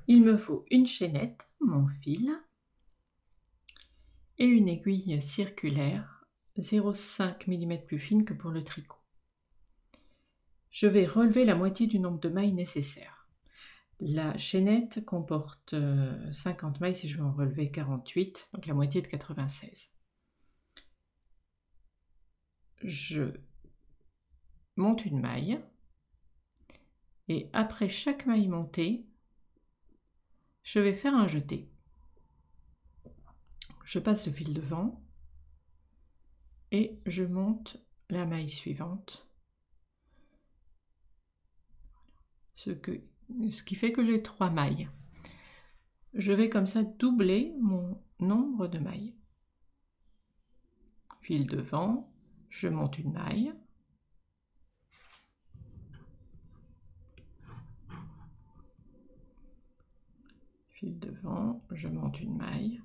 Il me faut une chaînette, mon fil et une aiguille circulaire 0,5 mm plus fine que pour le tricot. Je vais relever la moitié du nombre de mailles nécessaires. La chaînette comporte 50 mailles si je veux en relever 48, donc la moitié de 96. Je monte une maille et après chaque maille montée, je vais faire un jeté. Je passe le fil devant et je monte la maille suivante, ce qui fait que j'ai 3 mailles. Je vais comme ça doubler mon nombre de mailles. Fil devant, je monte une maille, fil devant, je monte une maille,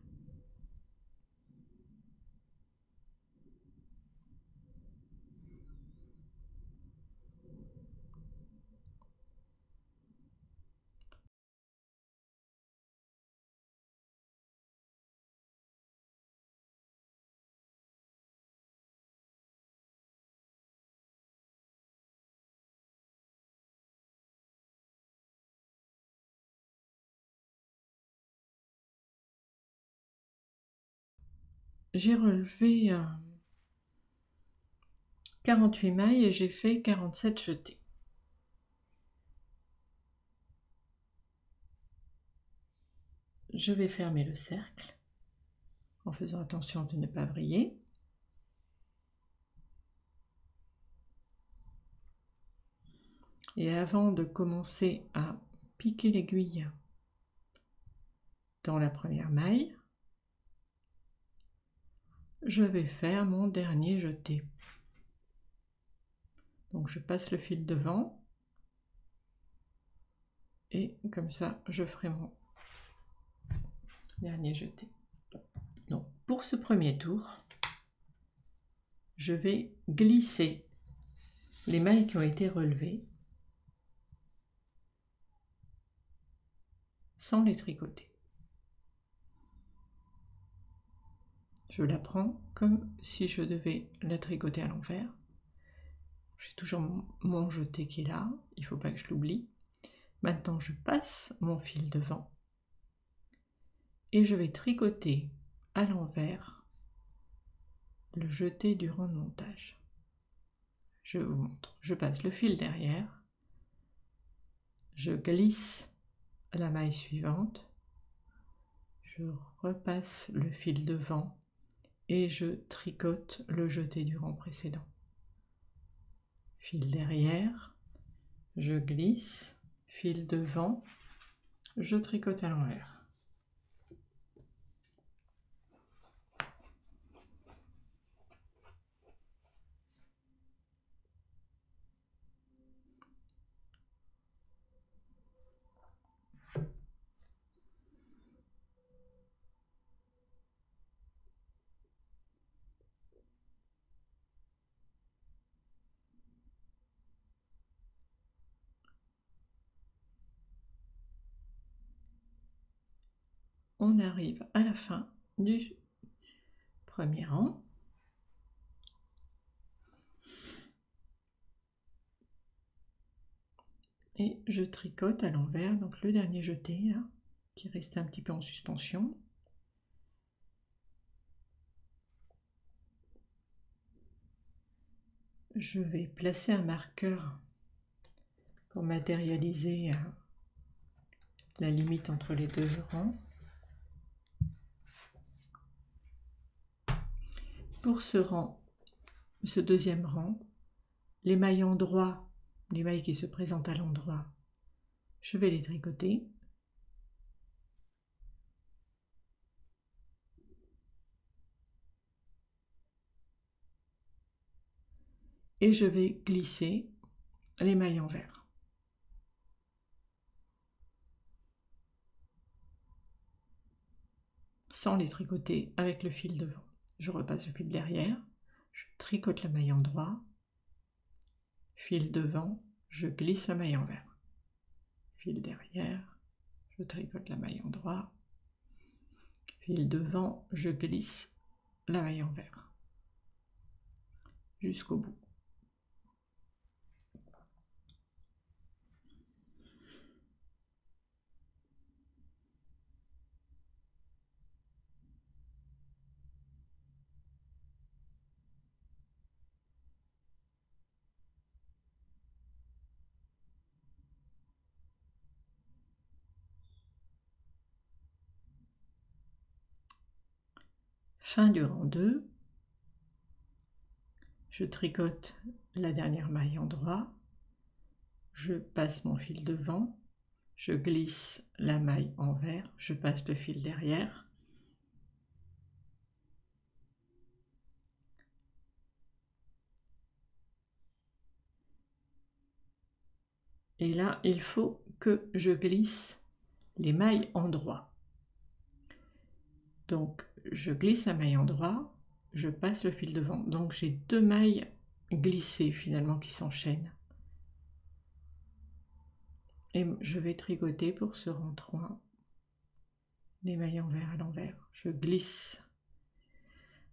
j'ai relevé 48 mailles et j'ai fait 47 jetés. Je vais fermer le cercle en faisant attention de ne pas vriller. Et avant de commencer à piquer l'aiguille dans la première maille, je vais faire mon dernier jeté. Donc je passe le fil devant et comme ça je ferai mon dernier jeté. Donc pour ce premier tour, je vais glisser les mailles qui ont été relevées sans les tricoter. Je la prends comme si je devais la tricoter à l'envers. J'ai toujours mon jeté qui est là, il ne faut pas que je l'oublie. Maintenant je passe mon fil devant et je vais tricoter à l'envers le jeté du rang de montage. Je vous montre, je passe le fil derrière, je glisse la maille suivante, je repasse le fil devant et je tricote le jeté du rang précédent. Fil derrière, je glisse, fil devant, je tricote à l'envers. On arrive à la fin du premier rang. Et je tricote à l'envers, donc le dernier jeté là, qui reste un petit peu en suspension. Je vais placer un marqueur pour matérialiser la limite entre les deux rangs. Pour ce deuxième rang, les mailles endroits, les mailles qui se présentent à l'endroit, je vais les tricoter. Et je vais glisser les mailles envers. Sans les tricoter avec le fil devant. Je repasse le fil derrière, je tricote la maille endroit, fil devant, je glisse la maille envers. Fil derrière, je tricote la maille endroit, fil devant, je glisse la maille envers jusqu'au bout. Fin du rang 2, je tricote la dernière maille endroit, je passe mon fil devant, je glisse la maille envers, je passe le fil derrière, et là il faut que je glisse les mailles endroit. Donc je glisse la maille endroit, je passe le fil devant, donc j'ai 2 mailles glissées finalement qui s'enchaînent. Et je vais tricoter pour ce rang 3 les mailles envers à l'envers. Je glisse.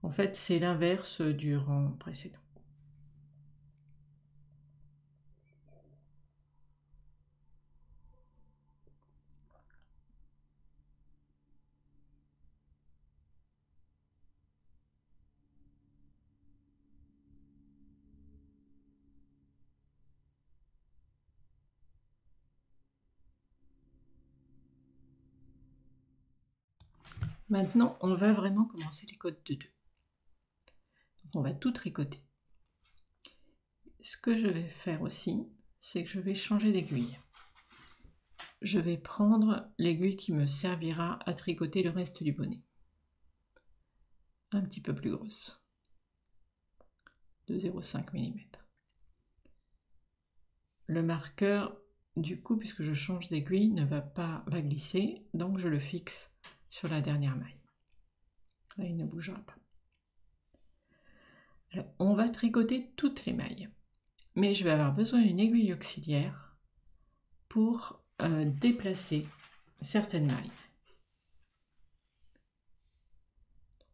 En fait, c'est l'inverse du rang précédent. Maintenant, on va vraiment commencer les côtes de 2. Donc, on va tout tricoter. Ce que je vais faire aussi, c'est que je vais changer d'aiguille. Je vais prendre l'aiguille qui me servira à tricoter le reste du bonnet. Un petit peu plus grosse, de 0,5 mm. Le marqueur, du coup, puisque je change d'aiguille, va glisser, donc je le fixe sur la dernière maille. Là, il ne bougera pas. Alors, on va tricoter toutes les mailles, mais je vais avoir besoin d'une aiguille auxiliaire pour déplacer certaines mailles.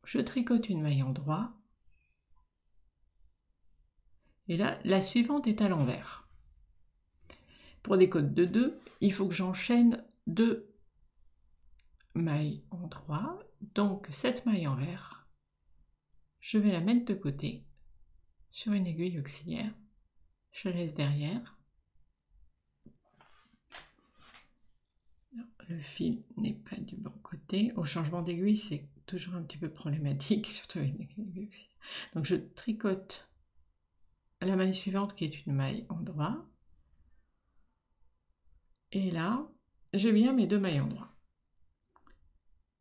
Je tricote une maille endroit, et là, la suivante est à l'envers. Pour des côtes de 2, il faut que j'enchaîne 2 mailles endroit, donc cette maille envers, je vais la mettre de côté sur une aiguille auxiliaire, je la laisse derrière. Non, le fil n'est pas du bon côté. Au changement d'aiguille, c'est toujours un petit peu problématique, surtout avec une aiguille auxiliaire. Donc je tricote la maille suivante qui est une maille endroit. Et là, j'ai bien mes 2 mailles endroit.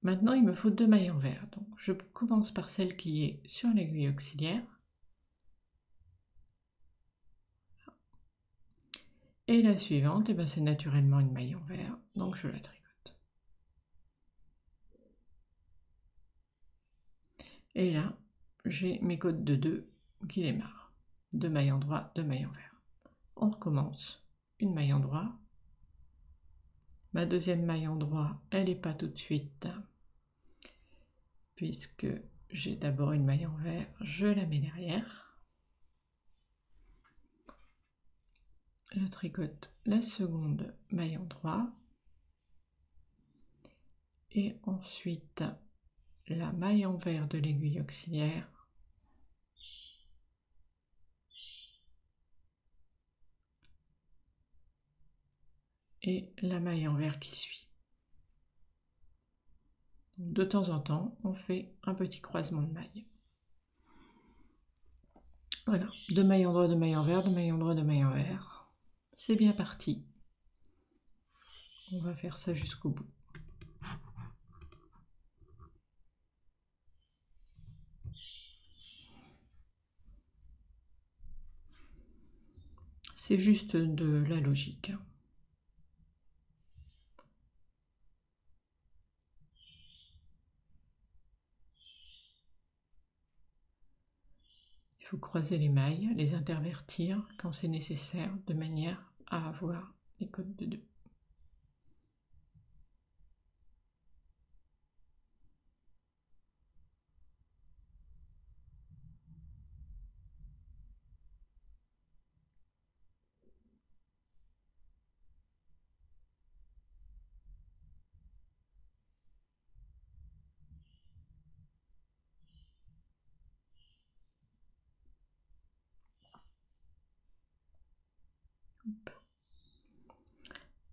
Maintenant, il me faut 2 mailles envers. Donc je commence par celle qui est sur l'aiguille auxiliaire. Et la suivante, eh ben, c'est naturellement une maille envers, donc je la tricote. Et là, j'ai mes côtes de 2 qui démarrent. 2 mailles endroit, 2 mailles envers. On recommence. Une maille endroit. Ma deuxième maille endroit, elle n'est pas tout de suite, puisque j'ai d'abord une maille envers, je la mets derrière. Je tricote la seconde maille endroit. Et ensuite, la maille envers de l'aiguille auxiliaire. Et la maille envers qui suit. De temps en temps, on fait un petit croisement de mailles. Voilà, 2 mailles endroit, 2 mailles envers, 2 mailles endroit, 2 mailles envers. C'est bien parti. On va faire ça jusqu'au bout. C'est juste de la logique. Il faut croiser les mailles, les intervertir quand c'est nécessaire, de manière à avoir les côtes de 2.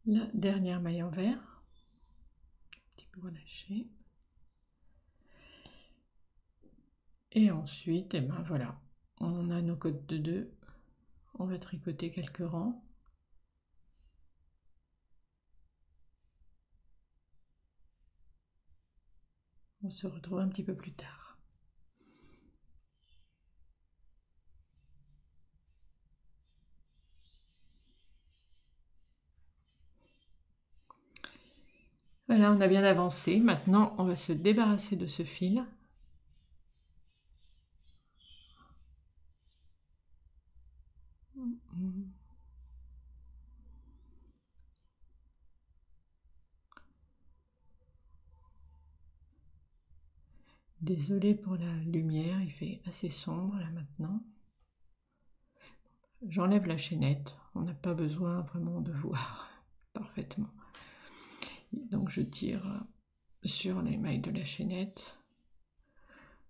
la dernière maille en vert, un petit peu relâché. Et ensuite, et ben voilà, on a nos côtes de 2, on va tricoter quelques rangs. On se retrouve un petit peu plus tard. Voilà, on a bien avancé. Maintenant, on va se débarrasser de ce fil. Désolée pour la lumière, il fait assez sombre là maintenant. J'enlève la chaînette, on n'a pas besoin vraiment de voir parfaitement. Donc je tire sur les mailles de la chaînette.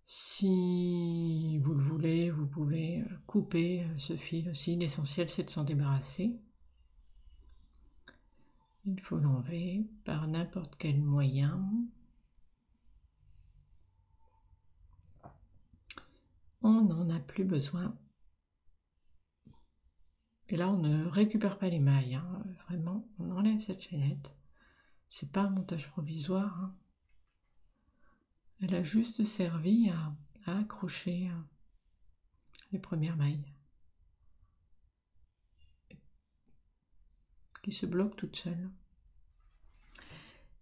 Si vous le voulez, vous pouvez couper ce fil aussi. L'essentiel, c'est de s'en débarrasser. Il faut l'enlever par n'importe quel moyen. On n'en a plus besoin. Et là, on ne récupère pas les mailles. Hein. Vraiment, on enlève cette chaînette. C'est pas un montage provisoire. Hein. Elle a juste servi à accrocher les premières mailles qui se bloquent toutes seules.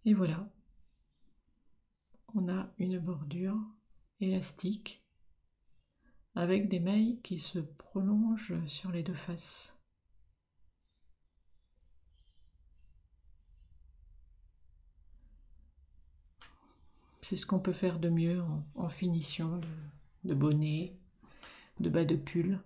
Et voilà, on a une bordure élastique avec des mailles qui se prolongent sur les deux faces. C'est ce qu'on peut faire de mieux en finition de bonnet, de bas de pull.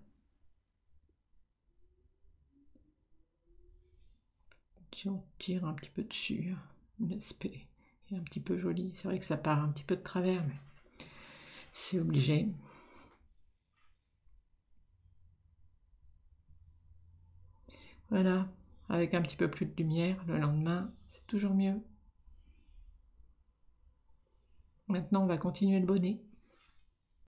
Si on tire un petit peu dessus, l'aspect est un petit peu joli. C'est vrai que ça part un petit peu de travers, mais c'est obligé. Voilà, avec un petit peu plus de lumière, le lendemain, c'est toujours mieux. Maintenant, on va continuer le bonnet.